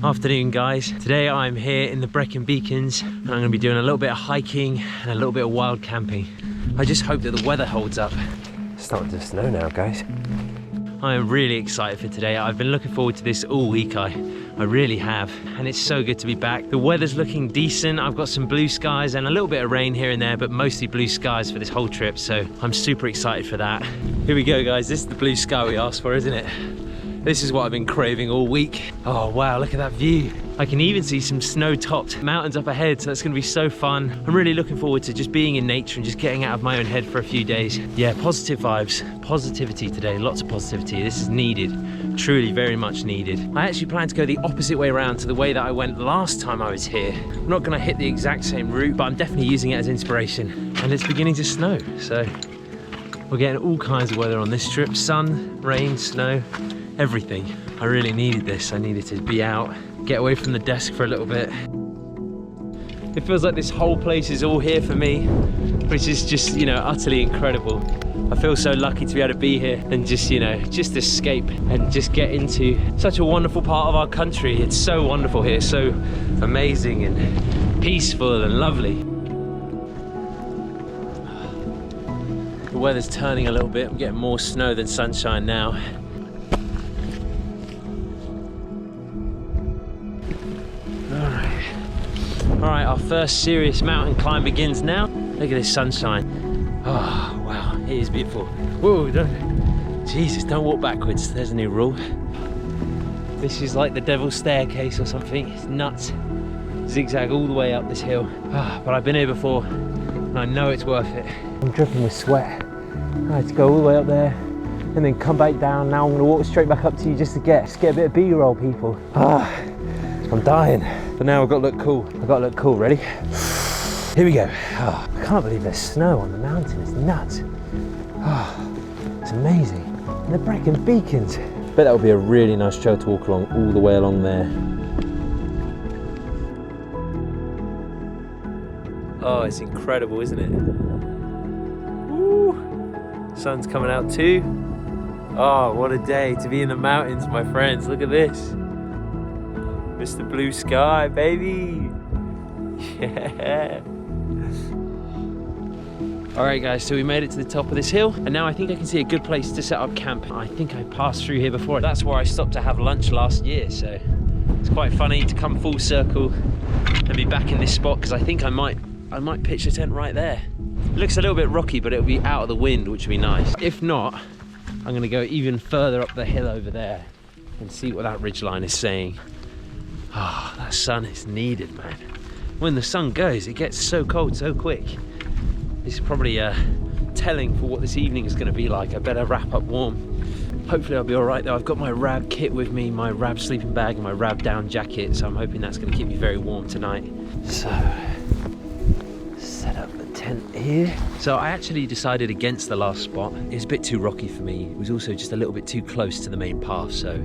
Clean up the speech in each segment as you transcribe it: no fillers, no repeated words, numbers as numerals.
Afternoon guys, today I'm here in the Brecon Beacons and I'm going to be doing a little bit of hiking and a little bit of wild camping. I just hope that the weather holds up. It's starting to snow now guys. I am really excited for today. I've been looking forward to this all week, I really have, and it's so good to be back. The weather's looking decent. I've got some blue skies and a little bit of rain here and there, but mostly blue skies for this whole trip, so I'm super excited for that. Here we go guys, this is the blue sky we asked for, isn't it? This is what I've been craving all week. Oh wow, look at that view. I can even see some snow-topped mountains up ahead, so that's gonna be so fun. I'm really looking forward to just being in nature and just getting out of my own head for a few days. Yeah, positive vibes, positivity today, lots of positivity. This is needed, truly very much needed. I actually plan to go the opposite way around to the way that I went last time I was here. I'm not gonna hit the exact same route, but I'm definitely using it as inspiration. And it's beginning to snow, so we're getting all kinds of weather on this trip. Sun, rain, snow, everything. I really needed this. I needed to be out, get away from the desk for a little bit. It feels like this whole place is all here for me, which is just, you know, utterly incredible. I feel so lucky to be able to be here and just, you know, just escape and just get into such a wonderful part of our country. It's so wonderful here, so amazing and peaceful and lovely. The weather's turning a little bit. I'm getting more snow than sunshine now. All right, our first serious mountain climb begins now. Look at this sunshine. Oh, wow, it is beautiful. Whoa, Jesus, don't walk backwards. There's a new rule. This is like the devil's staircase or something. It's nuts. Zigzag all the way up this hill. But I've been here before and I know it's worth it. I'm dripping with sweat. I had to go all the way up there and then come back down. Now I'm gonna walk straight back up to you just to get a bit of B-roll, people. I'm dying. But now I've got to look cool. I've got to look cool. Ready? Here we go. Oh, I can't believe there's snow on the mountain. It's nuts. Oh, it's amazing. And the Brecon Beacons. Bet that would be a really nice trail to walk along all the way along there. Oh, it's incredible, isn't it? Woo! Sun's coming out too. Oh, what a day to be in the mountains, my friends. Look at this. Mr. Blue Sky, baby. Yeah. All right, guys, so we made it to the top of this hill, and now I think I can see a good place to set up camp. I think I passed through here before. That's where I stopped to have lunch last year, so it's quite funny to come full circle and be back in this spot, because I think I might pitch a tent right there. It looks a little bit rocky, but it'll be out of the wind, which would be nice. If not, I'm gonna go even further up the hill over there and see what that ridgeline is saying. Oh, that sun is needed, man. When the sun goes, it gets so cold so quick. This is probably telling for what this evening is going to be like. I better wrap up warm. Hopefully I'll be all right though. I've got my Rab kit with me, my Rab sleeping bag and my Rab down jacket, so I'm hoping that's going to keep me very warm tonight. So, set up the tent here. So I actually decided against the last spot. It was a bit too rocky for me. It was also just a little bit too close to the main path, so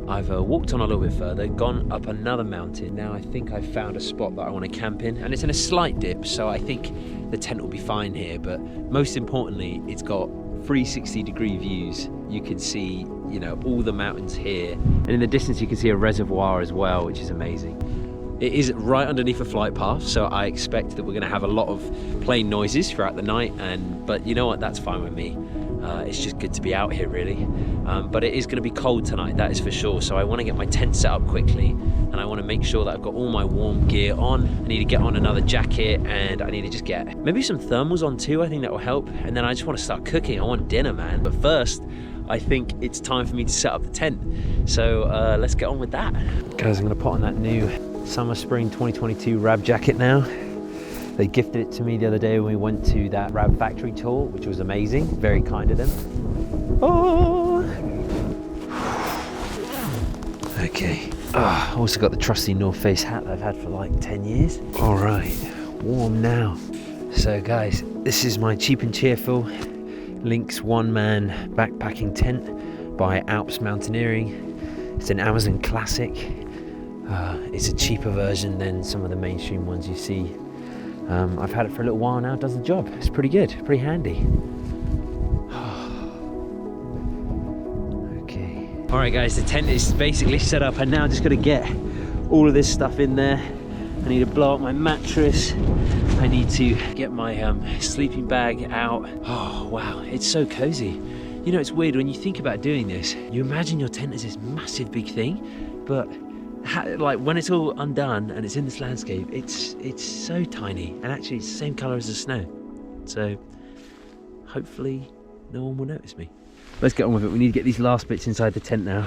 I've walked on a little bit further, gone up another mountain. Now I think I've found a spot that I want to camp in, and it's in a slight dip, so I think the tent will be fine here, but most importantly, it's got 360-degree views. You can see, you know, all the mountains here, and in the distance you can see a reservoir as well, which is amazing. It is right underneath a flight path, so I expect that we're going to have a lot of plane noises throughout the night, but you know what, that's fine with me. It's just good to be out here, really. But it is going to be cold tonight, that is for sure. So I want to get my tent set up quickly, and I want to make sure that I've got all my warm gear on. I need to get on another jacket, and I need to just get maybe some thermals on too. I think that will help. And then I just want to start cooking. I want dinner, man. But first, I think it's time for me to set up the tent. So let's get on with that. Guys, I'm going to put on that new Summer Spring 2022 Rab jacket now. They gifted it to me the other day when we went to that Rab factory tour, which was amazing. Very kind of them. Oh! Okay. I also got the trusty North Face hat that I've had for like 10 years. All right, warm now. So guys, this is my cheap and cheerful Lynx one-man backpacking tent by Alps Mountaineering. It's an Amazon classic. It's a cheaper version than some of the mainstream ones you see. I've had it for a little while now. It does the job. It's pretty good, pretty handy. Okay. All right guys, the tent is basically set up, and now I'm just gonna get all of this stuff in there. I need to blow up my mattress. I need to get my sleeping bag out. Oh wow, it's so cozy. You know, it's weird when you think about doing this, you imagine your tent as this massive big thing, but like when it's all undone and it's in this landscape, it's so tiny, and actually it's the same color as the snow. So hopefully no one will notice me. Let's get on with it. We need to get these last bits inside the tent now.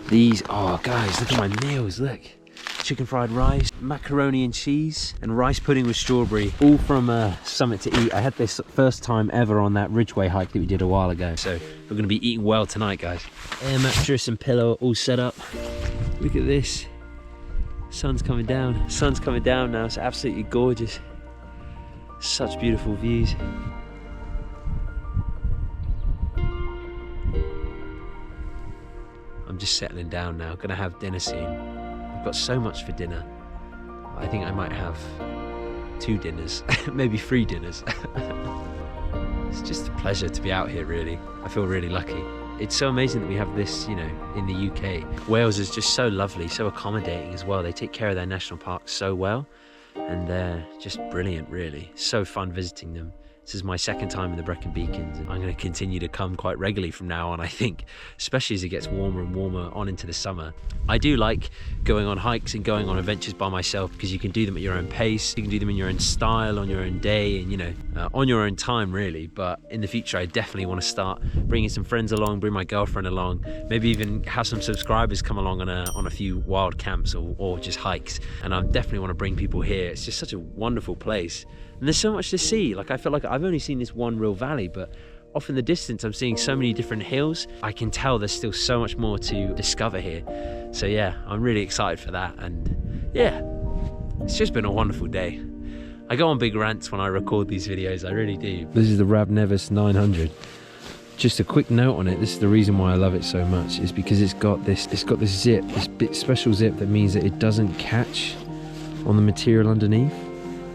These, oh guys, look at my meals, look. Chicken fried rice, macaroni and cheese, and rice pudding with strawberry, all from Summit to Eat. I had this first time ever on that Ridgeway hike that we did a while ago. So we're gonna be eating well tonight, guys. Air mattress and pillow all set up. Look at this. Sun's coming down. Sun's coming down now, it's absolutely gorgeous. Such beautiful views. I'm just settling down now, gonna have dinner soon. I've got so much for dinner. I think I might have 2 dinners, maybe 3 dinners. It's just a pleasure to be out here, really. I feel really lucky. It's so amazing that we have this, you know, in the UK. Wales is just so lovely, so accommodating as well. They take care of their national parks so well, and they're just brilliant, really. So fun visiting them. This is my 2nd time in the Brecon Beacons, and I'm going to continue to come quite regularly from now on, I think, especially as it gets warmer and warmer on into the summer. I do like going on hikes and going on adventures by myself, because you can do them at your own pace, you can do them in your own style, on your own day, and you know, on your own time, really. But in the future, I definitely want to start bringing some friends along, bring my girlfriend along, maybe even have some subscribers come along on a few wild camps or just hikes. And I definitely want to bring people here. It's just such a wonderful place. And there's so much to see. Like, I feel like I've only seen this one real valley, but off in the distance I'm seeing so many different hills. I can tell there's still so much more to discover here. So yeah, I'm really excited for that. And yeah, it's just been a wonderful day. I go on big rants when I record these videos, I really do. This is the Rab Nevis 900. Just a quick note on it, this is the reason why I love it so much, is because it's got this zip, this bit special zip that means that it doesn't catch on the material underneath,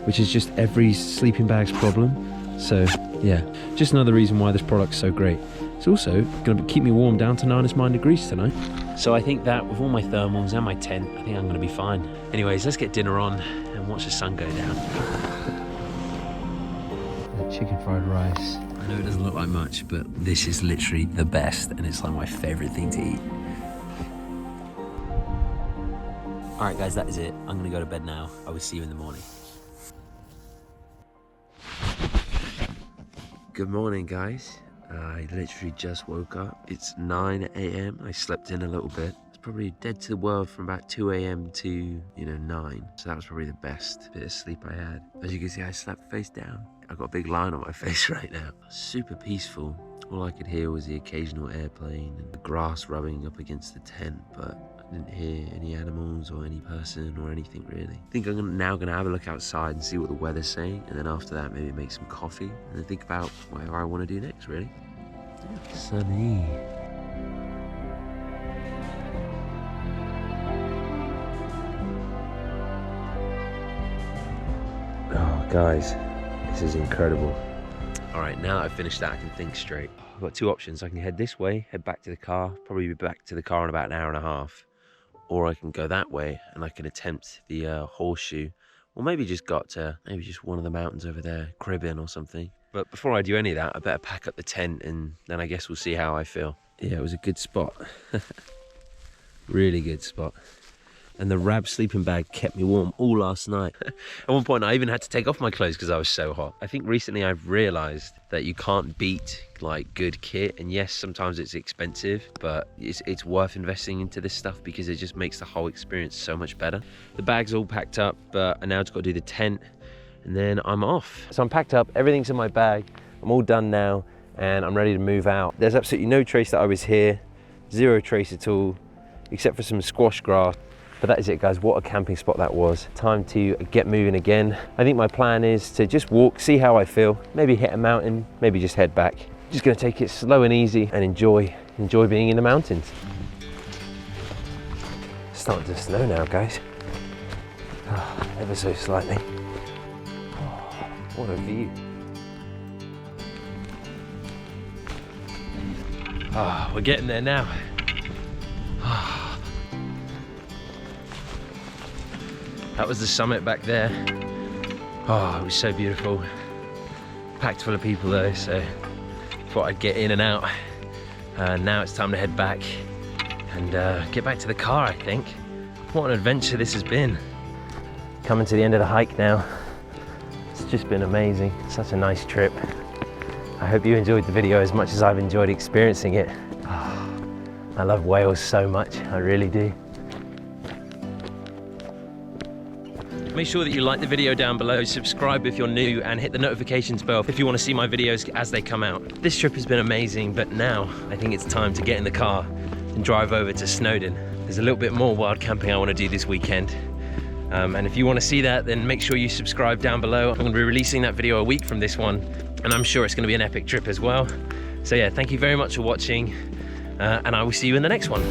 which is just every sleeping bag's problem. So yeah, just another reason why this product's so great. It's also gonna keep me warm down to -9 tonight. So I think that with all my thermals and my tent, I think I'm gonna be fine. Anyways, let's get dinner on and watch the sun go down. Chicken fried rice. I know it doesn't look like much, but this is literally the best, and it's like my favorite thing to eat. All right guys, that is it. I'm gonna go to bed now. I will see you in the morning. Good morning, guys. I literally just woke up. It's 9 AM. I slept in a little bit. I was probably dead to the world from about 2 AM to, you know, 9. So that was probably the best bit of sleep I had. As you can see, I slept face down. I've got a big line on my face right now. Super peaceful. All I could hear was the occasional airplane and the grass rubbing up against the tent, but I didn't hear any animals or any person or anything really. I think I'm now gonna have a look outside and see what the weather's saying, and then after that maybe make some coffee and then think about whatever I want to do next, really. Sunny. Oh guys, this is incredible. All right, now I've finished that, I can think straight. I've got 2 options. I can head this way, head back to the car, probably be back to the car in about an hour and a half. Or I can go that way and I can attempt the Horseshoe. Or maybe just got to, maybe just one of the mountains over there, Cribbin or something. But before I do any of that, I better pack up the tent, and then I guess we'll see how I feel. Yeah, it was a good spot. Really good spot. And the Rab sleeping bag kept me warm all last night. At one point I even had to take off my clothes because I was so hot. I think recently I've realized that you can't beat like good kit, and yes, sometimes it's expensive, but it's worth investing into this stuff because it just makes the whole experience so much better. The bag's all packed up, but I now just got to do the tent and then I'm off. So I'm packed up, everything's in my bag, I'm all done now and I'm ready to move out. There's absolutely no trace that I was here, 0 trace at all, except for some squash grass. But that is it, guys. What a camping spot that was. Time to get moving again. I think my plan is to just walk, see how I feel, maybe hit a mountain, maybe just head back. Just gonna take it slow and easy and enjoy being in the mountains. It's starting to snow now, guys. Oh, ever so slightly. Oh, what a view. Oh, we're getting there now. That was the summit back there. Oh, it was so beautiful. Packed full of people though, so thought I'd get in and out. Now it's time to head back and get back to the car, I think. What an adventure this has been. Coming to the end of the hike now. It's just been amazing. Such a nice trip. I hope you enjoyed the video as much as I've enjoyed experiencing it. Oh, I love Wales so much, I really do. Make sure that you like the video down below, subscribe if you're new, and hit the notifications bell if you want to see my videos as they come out. This trip has been amazing, but now I think it's time to get in the car and drive over to Snowdon. There's a little bit more wild camping I want to do this weekend. And if you want to see that, then make sure you subscribe down below. I'm going to be releasing that video a week from this one, and I'm sure it's going to be an epic trip as well. So yeah, thank you very much for watching, and I will see you in the next one.